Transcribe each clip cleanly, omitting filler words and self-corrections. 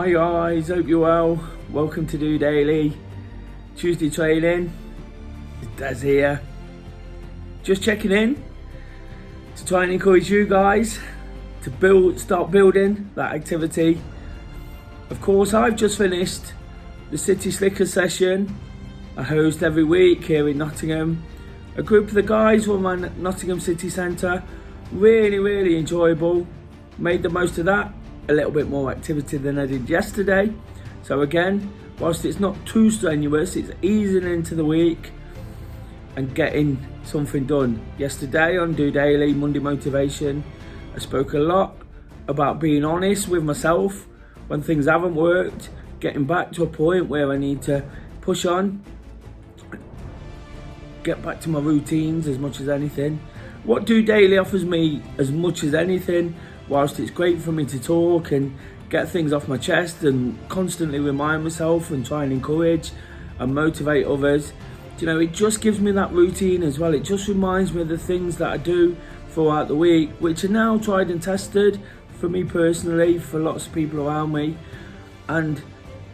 Hi guys, hope you're well. Welcome to DOdaily. Tuesday training. It's Des here. Just checking in to try and encourage you guys to start building that activity. Of course, I've just finished the City Slicker session I host every week here in Nottingham. A group of the guys from my Nottingham City Centre. Really enjoyable. Made the most of that. A little bit more activity than I did yesterday. So again, whilst it's not too strenuous, it's easing into the week and getting something done. Yesterday on DOdaily, Monday Motivation, I spoke a lot about being honest with myself when things haven't worked, getting back to a point where I need to push on, get back to my routines as much as anything. What DOdaily offers me as much as anything, whilst it's great for me to talk and get things off my chest and constantly remind myself and try and encourage and motivate others, it just gives me that routine as well. It just reminds me of the things that I do throughout the week, which are now tried and tested for me personally, for lots of people around me, and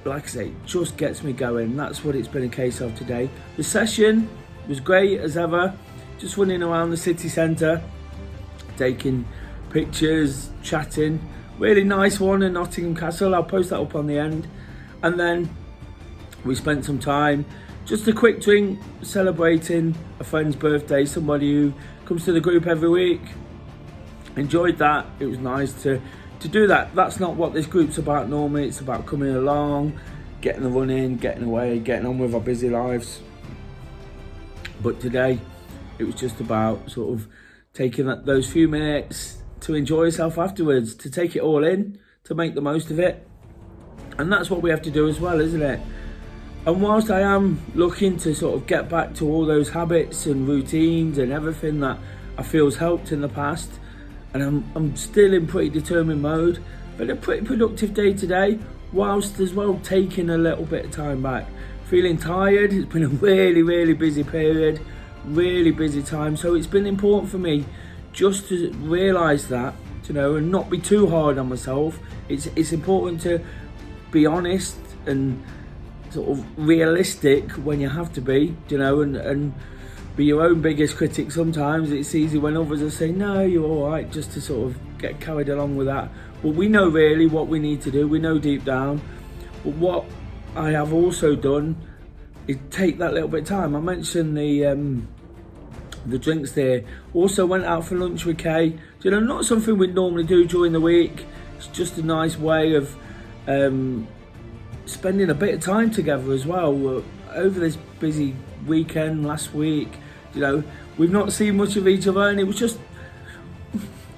like I say, just gets me going. That's what it's been a case of today. The session was great as ever, just running around the city centre, taking pictures, chatting. Really nice one in Nottingham Castle. I'll post that up on the end. And then we spent some time, just a quick drink, celebrating a friend's birthday, somebody who comes to the group every week. Enjoyed that. It was nice to do that. That's not what this group's about normally. It's about coming along, getting the run in, getting away, getting on with our busy lives. But today, it was just about sort of taking those few minutes to enjoy yourself afterwards, to take it all in, to make the most of it. And that's what we have to do as well, isn't it? And whilst I am looking to sort of get back to all those habits and routines and everything that I feel's helped in the past, and I'm still in pretty determined mode, but a pretty productive day today, whilst as well taking a little bit of time back. Feeling tired. It's been a really busy period, really busy time, so it's been important for me just to realise that, and not be too hard on myself. It's important to be honest and sort of realistic when you have to be, and be your own biggest critic sometimes. It's easy when others are saying, no, you're all right, just to sort of get carried along with that. But we know really what we need to do. We know deep down. But what I have also done is take that little bit of time. I mentioned the drinks there. Also went out for lunch with Kay. Not something we'd normally do during the week. It's just a nice way of spending a bit of time together as well. Over this busy weekend last week, we've not seen much of each other, and it was just,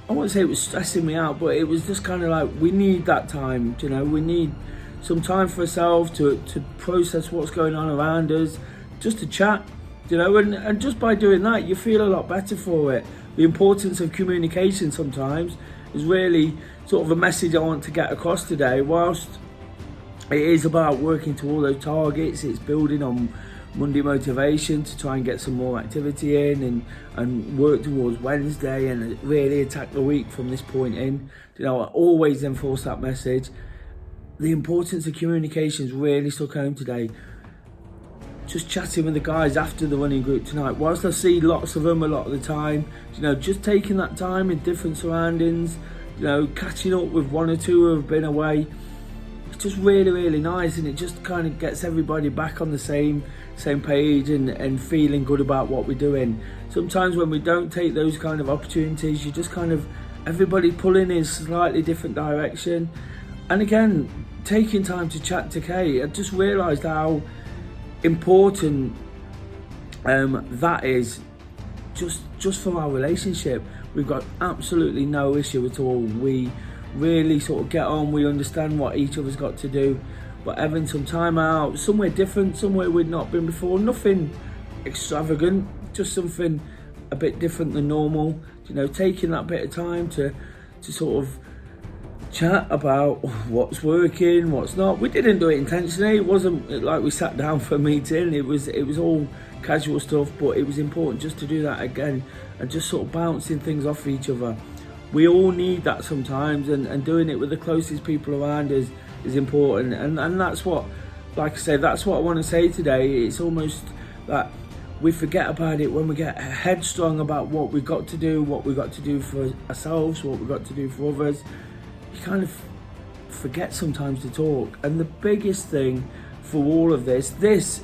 I won't say it was stressing me out, but it was just kind of like, we need that time, we need some time for ourselves to process what's going on around us, just to chat, and just by doing that, you feel a lot better for it. The importance of communication sometimes is really sort of a message I want to get across today. Whilst it is about working to all those targets, it's building on Monday motivation to try and get some more activity in and work towards Wednesday and really attack the week from this point in. I always enforce that message. The importance of communications really stuck home today. Just chatting with the guys after the running group tonight, whilst I see lots of them a lot of the time, just taking that time in different surroundings, catching up with one or two who have been away. It's just really nice, and it just kind of gets everybody back on the same page and feeling good about what we're doing. Sometimes when we don't take those kind of opportunities, you just kind of, everybody pulling in a slightly different direction. And again, taking time to chat to Kay, I just realised how important that is just for our relationship. We've got absolutely no issue at all. We really sort of get on, we understand what each other's got to do, but having some time out, somewhere different, somewhere we'd not been before, nothing extravagant, just something a bit different than normal, taking that bit of time to sort of chat about what's working, what's not. We didn't do it intentionally. It wasn't like we sat down for a meeting. It was all casual stuff, but it was important just to do that again and just sort of bouncing things off each other. We all need that sometimes, and doing it with the closest people around us is important, and that's what, like I say, that's what I want to say today. It's almost that we forget about it when we get headstrong about what we've got to do, for ourselves, what we've got to do for others. You kind of forget sometimes to talk. And the biggest thing for all of this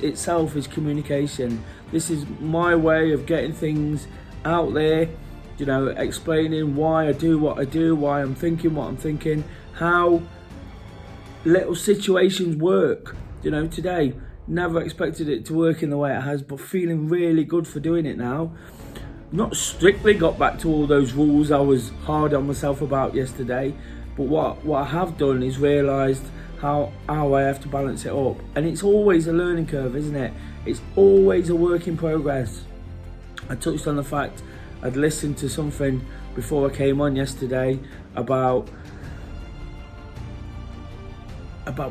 itself is communication. This is my way of getting things out there, explaining why I do what I do, why I'm thinking what I'm thinking, how little situations work. Today, never expected it to work in the way it has, but feeling really good for doing it now. Not strictly got back to all those rules I was hard on myself about yesterday, but what I have done is realised how I have to balance it up. And it's always a learning curve, isn't it? It's always a work in progress. I touched on the fact I'd listened to something before I came on yesterday about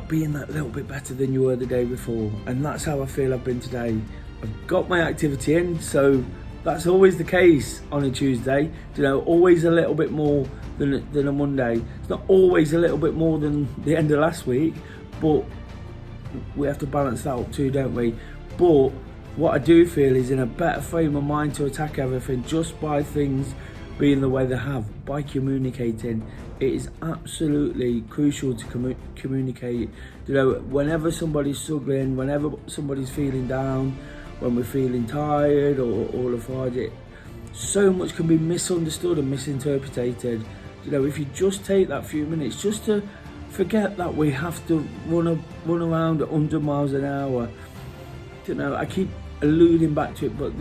being that little bit better than you were the day before, and that's how I feel I've been today. I've got my activity in, so that's always the case on a Tuesday. Always a little bit more than a Monday. It's not always a little bit more than the end of last week, but we have to balance that up too, don't we? But what I do feel is in a better frame of mind to attack everything just by things being the way they have, by communicating. It is absolutely crucial to communicate. Whenever somebody's struggling, whenever somebody's feeling down, when we're feeling tired or lethargic, so much can be misunderstood and misinterpreted. If you just take that few minutes just to forget that we have to run around at 100 miles an hour. I keep alluding back to it, but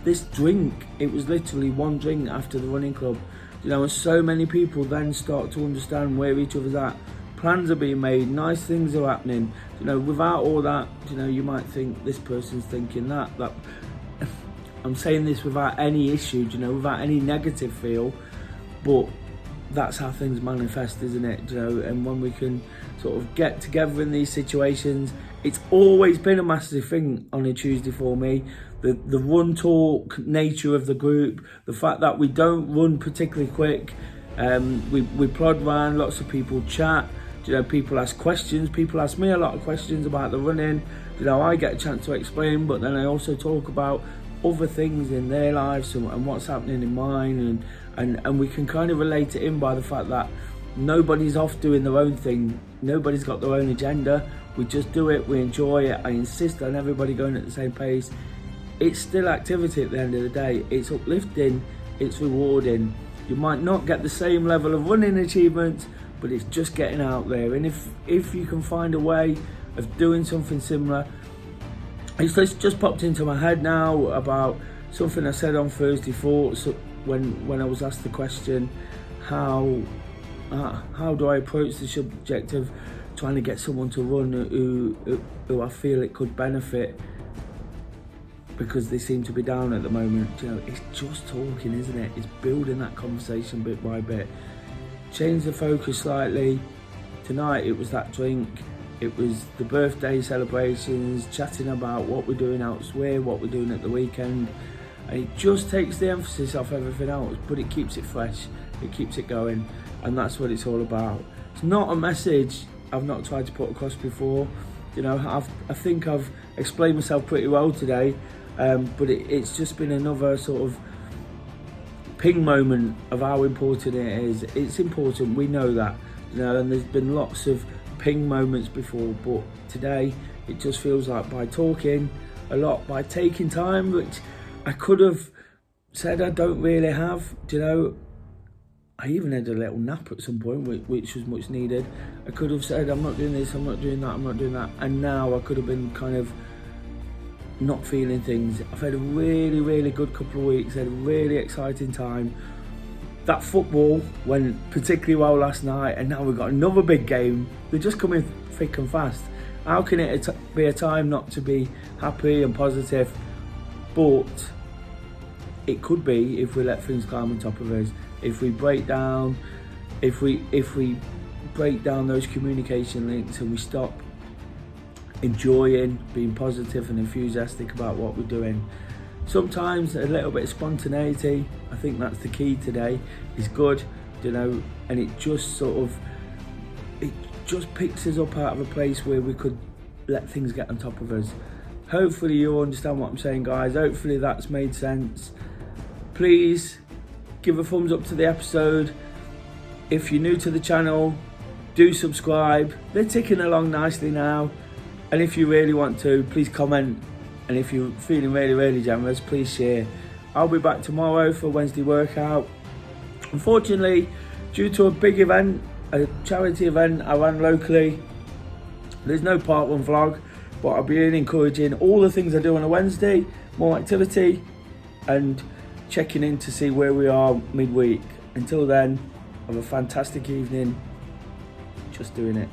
this drink, it was literally one drink after the running club. And so many people then start to understand where each other's at. Plans are being made, nice things are happening. Without all that, you might think this person's thinking that. I'm saying this without any issue, without any negative feel, but that's how things manifest, isn't it? And when we can sort of get together in these situations, it's always been a massive thing on a Tuesday for me. The run talk nature of the group, the fact that we don't run particularly quick, we plod around, lots of people chat, people ask questions, people ask me a lot of questions about the running, I get a chance to explain, but then I also talk about other things in their lives and what's happening in mine, and we can kind of relate it in by the fact that nobody's off doing their own thing, nobody's got their own agenda, we just do it, we enjoy it. I insist on everybody going at the same pace. It's still activity at the end of the day. It's uplifting, it's rewarding. You might not get the same level of running achievements, but it's just getting out there. And if you can find a way of doing something similar, it's just popped into my head now about something I said on Thursday Thoughts when I was asked the question, how do I approach the subject of trying to get someone to run who I feel it could benefit because they seem to be down at the moment. It's just talking, isn't it? It's building that conversation bit by bit. Change the focus slightly. Tonight it was that drink, it was the birthday celebrations, chatting about what we're doing elsewhere, what we're doing at the weekend, and it just takes the emphasis off everything else, but it keeps it fresh, it keeps it going, and that's what it's all about. It's not a message I've not tried to put across before. I think I've explained myself pretty well today, but it's just been another sort of ping moment of how important it is. It's important, we know that, and there's been lots of ping moments before, but today it just feels like by talking a lot, by taking time, which I could have said I don't really have. I even had a little nap at some point, which was much needed. I could have said I'm not doing this, I'm not doing that, I'm not doing that, and now I could have been kind of not feeling things. I've had a really, really good couple of weeks, had a really exciting time. That football went particularly well last night, and now we've got another big game. They're just coming thick and fast. How can it be a time not to be happy and positive? But it could be if we let things climb on top of us. If we break down, if we break down those communication links and we stop enjoying being positive and enthusiastic about what we're doing. Sometimes a little bit of spontaneity, I think that's the key today, is good, and it just sort of, just picks us up out of a place where we could let things get on top of us. Hopefully you understand what I'm saying, guys. Hopefully that's made sense. Please give a thumbs up to the episode. If you're new to the channel, do subscribe. They're ticking along nicely now. And if you really want to, please comment. And if you're feeling really, really generous, please share. I'll be back tomorrow for Wednesday workout. Unfortunately, due to a big event, a charity event I ran locally, there's no part one vlog, but I'll be encouraging all the things I do on a Wednesday, more activity, and checking in to see where we are midweek. Until then, have a fantastic evening. Just doing it.